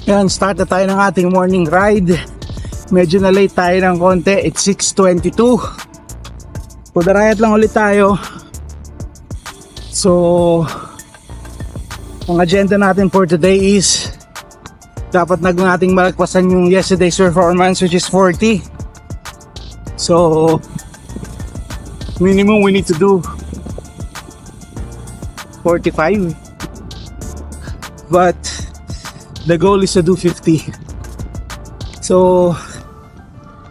Yan, start na tayo ng ating morning ride. Medyo na late tayo ng konti. It's 6:22. Pudarayat lang ulit tayo. So ang agenda natin for today is dapat nating malagpasan yung yesterday's performance, which is 40. So minimum we need to do 45, but the goal is to do 50. So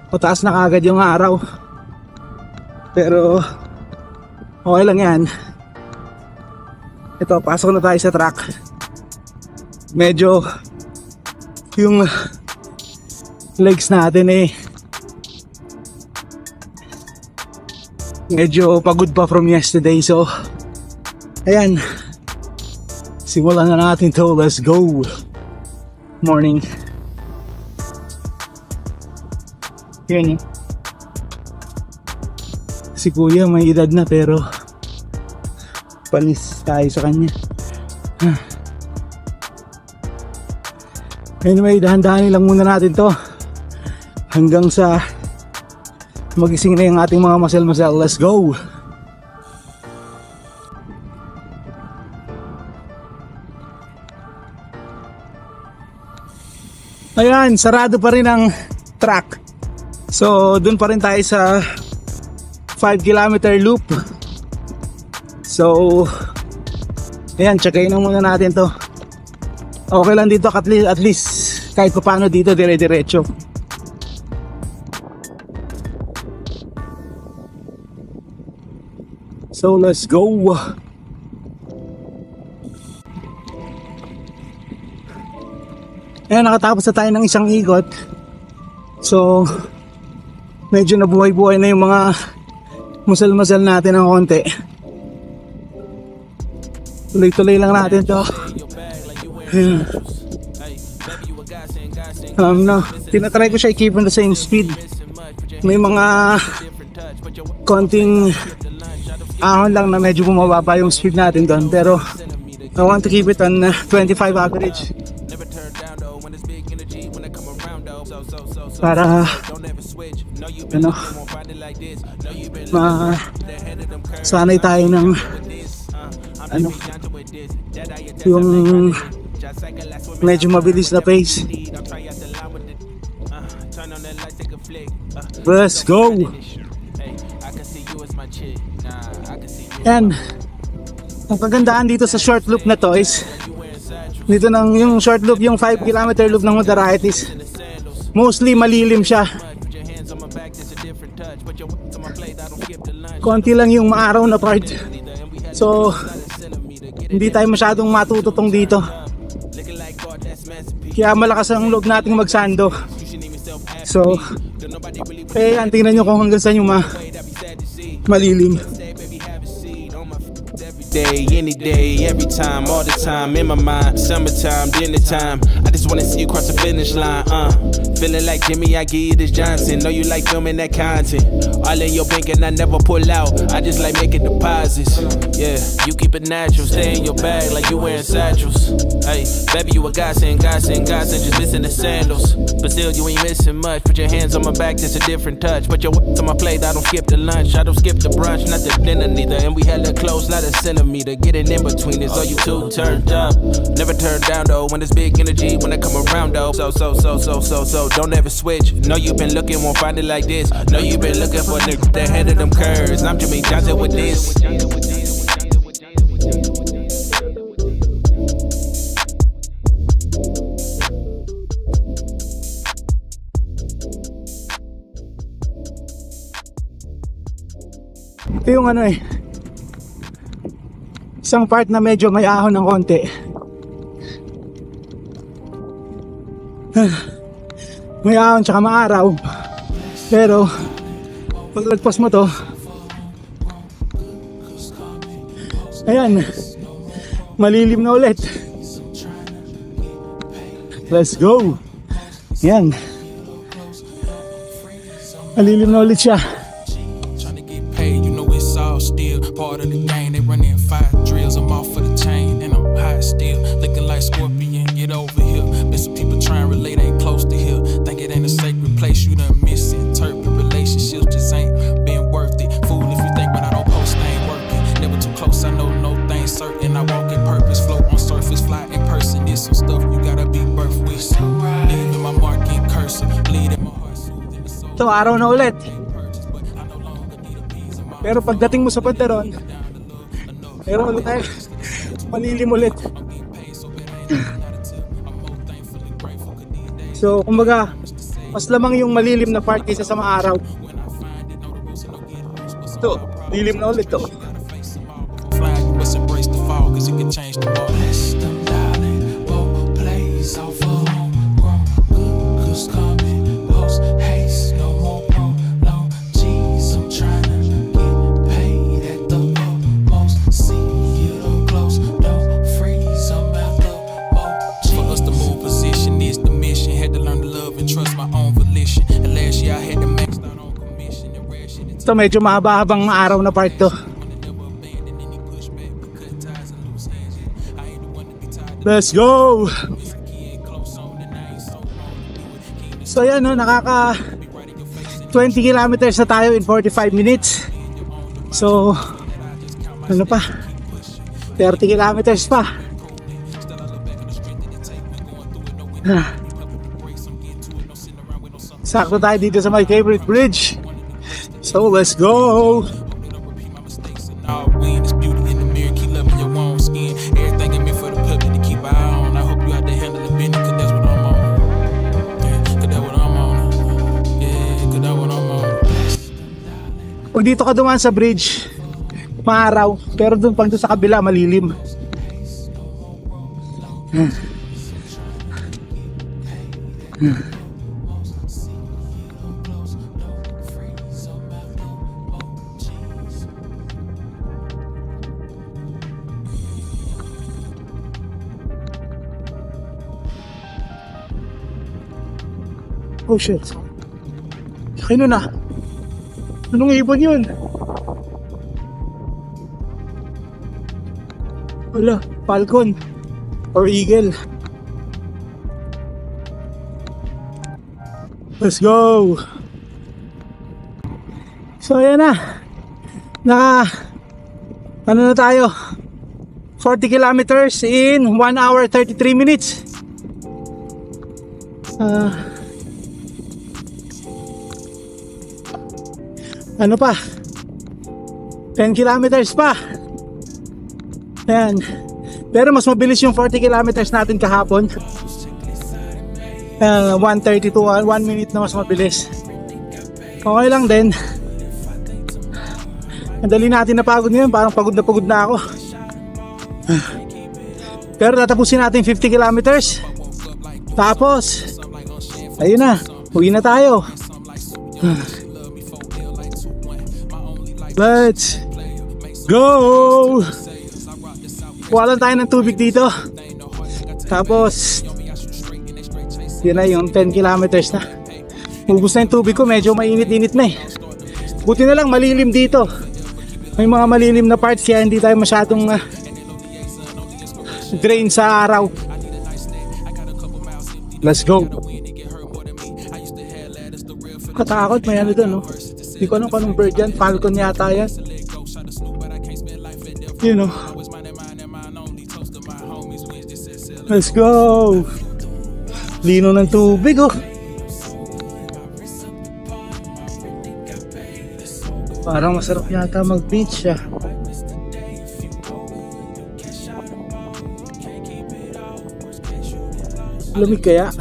mataas na kagad yung araw, pero okay lang yan. Ito, pasok na tayo sa track. Medyo yung legs natin medyo pagod pa from yesterday. So ayan, simulan na natin to. Let's go. Morning. Yan. Si kuya may edad na pero panis tayo sa kanya. Anyway, dahan-dahanin lang muna natin to hanggang sa magising na yung ating mga muscle. Let's go. Ayan, sarado pa rin ang track. So dun pa rin tayo sa 5-kilometer loop. So ayan, check-in na muna natin to. Okay lang dito at least kahit pa paano dito dire-diretso. So let's go. Ayan, nakatapos na tayo ng isang ikot. So medyo nabuhay-buhay na yung mga muscle natin ng konti. Tuloy-tuloy lang natin to. No, tinatry ko siya i-keep on the same speed. May mga konting ahon lang na medyo bumababa yung speed natin doon, pero I want to keep it on 25 average para sanay tayo ng yung medyo mabilis na pace. Let's go. And ang kagandahan dito sa short loop na to is dito nang yung short loop, yung 5-kilometer loop ng Mudarayat, mostly malilim siya. Konti lang yung maaraw na part. So hindi tayo masyadong matututong dito. Kaya malakas ang loob nating magsando. So tingnan nyo kung hanggang saan yung malilim. Day, any day, every time, all the time, in my mind, summertime, dinner time, I just wanna see you cross the finish line, feeling like Jimmy, I give you this Johnson, know you like filming that content, all in your bank and I never pull out, I just like making deposits, yeah, you keep it natural, stay in your bag like you wearing satchels, hey, baby, you a godsend, just missing the sandals, but still you ain't missing much, put your hands on my back, that's a different touch, put your on my plate, I don't skip the lunch, I don't skip the brunch, not the dinner neither, and we hella close, not a centimeter, getting in between is all you two turned up, never turn down though, when it's big energy, when I come around though, so, don't ever switch, know you've been looking, won't find it like this, know you've been looking for niggas that head of them curves, I'm Jimmy Johnson with this. Ito yung isang part na medyo may ahon ng konti. May ahon tsaka maaraw, pero paglagpas mo to, ayan, malilim na ulit. Let's go. Ayan, malilim na ulit siya. Part of the game, they running 5 drills. I'm off for the chain and I'm hot still, looking like Scorpion. Get over here, been some people trying Ito, araw na ulit. Pero pagdating mo sa Pantaron, meron ulit tayo malilim ulit. So kumbaga, mas lamang yung malilim na part kaysa sa maaraw. Ito, lilim na ulit to. Ito medyo mahaba-habang maaraw na part to. Let's go! So yan no, nakaka 20 kilometers na tayo in 45 minutes. So ano pa, 30 kilometers pa. Sakto tayo dito sa my favorite bridge. So let's go! Pag dito ka dumaan sa bridge, maaraw, pero dun pag doon sa kabila malilim. Oh shit. Kino na? Anong ibon yun? Wala, falcon or eagle. Let's go. So ayan na. Ano na tayo? 40 kilometers in 1 hour 33 minutes. Ano pa? 10 kilometers pa. Ayan. Pero mas mabilis yung 40 kilometers natin kahapon. 1:30 to 1 minute na mas mabilis. Okay lang din. Ang dali natin napagod ngayon. Parang pagod na ako. Pero tatapusin natin 50 kilometers. Tapos ayun na, uwi na tayo. Let's go! Kuha tayo ng tubig dito. Tapos yun na yung 10 kilometers na. Ubus na yung tubig ko, medyo mainit-init na eh. Buti na lang malilim dito. May mga malilim na parts kaya hindi tayo masyadong drain sa araw. Let's go! Katakot, may ano dun, no? Hindi ko alam kung anong bird yan, falcon yata yan. You know. Let's go! Lino ng tubig, oh. Parang masarap yata mag-beach siya. Lamig kaya?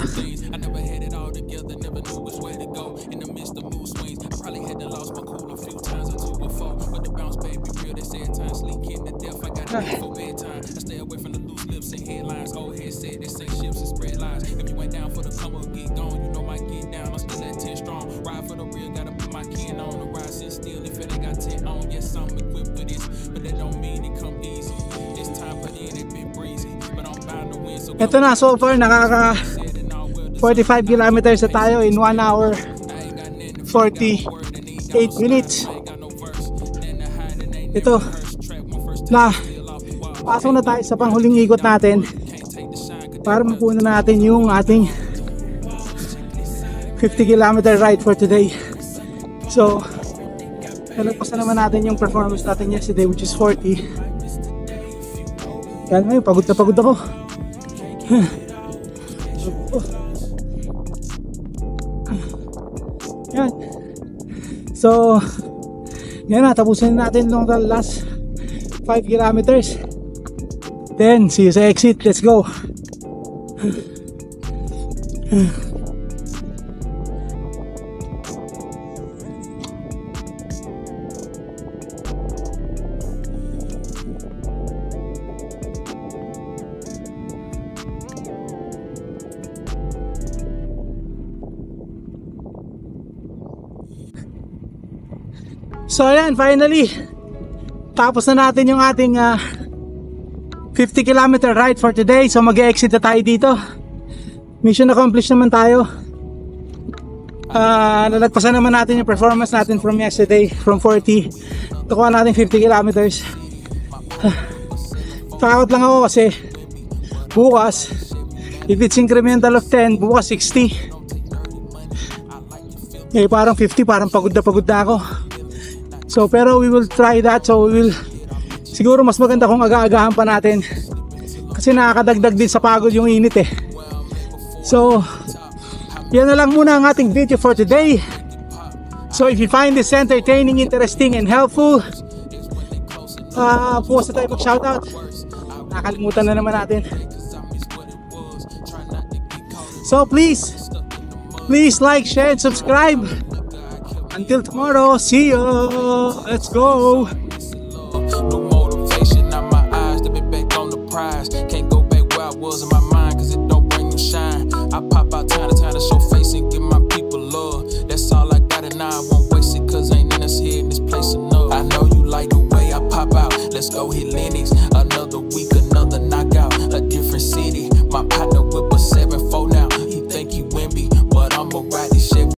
Ito na, so far nakaka 45 kilometers na tayo in 1 hour 48 minutes. Ito na, pasok na tayo sa panghuling ikot natin para mapunan natin yung ating 50 kilometer ride for today. So nalagpasan naman natin yung performance natin yesterday, which is 40. Yan ngayon, pagod na pagod ako. Yan. So yan na, tapusin natin ng the last 5 kilometers. Then see you sa exit. Let's go. So ayan, finally tapos na natin yung ating 50 kilometer ride for today. So mag-exit na tayo dito. Mission accomplished naman tayo. Nalagpasan naman natin yung performance natin from yesterday, from 40 tukuha natin 50 kilometers. Takot lang ako kasi bukas, if it's incremental of 10, bukas 60. Eh parang 50, parang pagod na ako. So pero we will try that. So we will, siguro mas maganda kung aga-agahan pa natin kasi nakakadagdag din sa pagod yung init eh. So yan na lang muna ang ating video for today. So if you find this entertaining, interesting and helpful, bukas na tayo mag-shoutout. Nakalimutan na naman natin. So please like, share and subscribe. Until tomorrow, see you. Let's go. No motivation, not my eyes, to be back on the prize. Can't go back where I was in my mind, cause it don't bring you shine. I pop out time to time to show face and give my people love. That's all I got and I won't waste it, cause ain't in us here in this place enough. I know you like the way I pop out, let's go hit Lennox. Another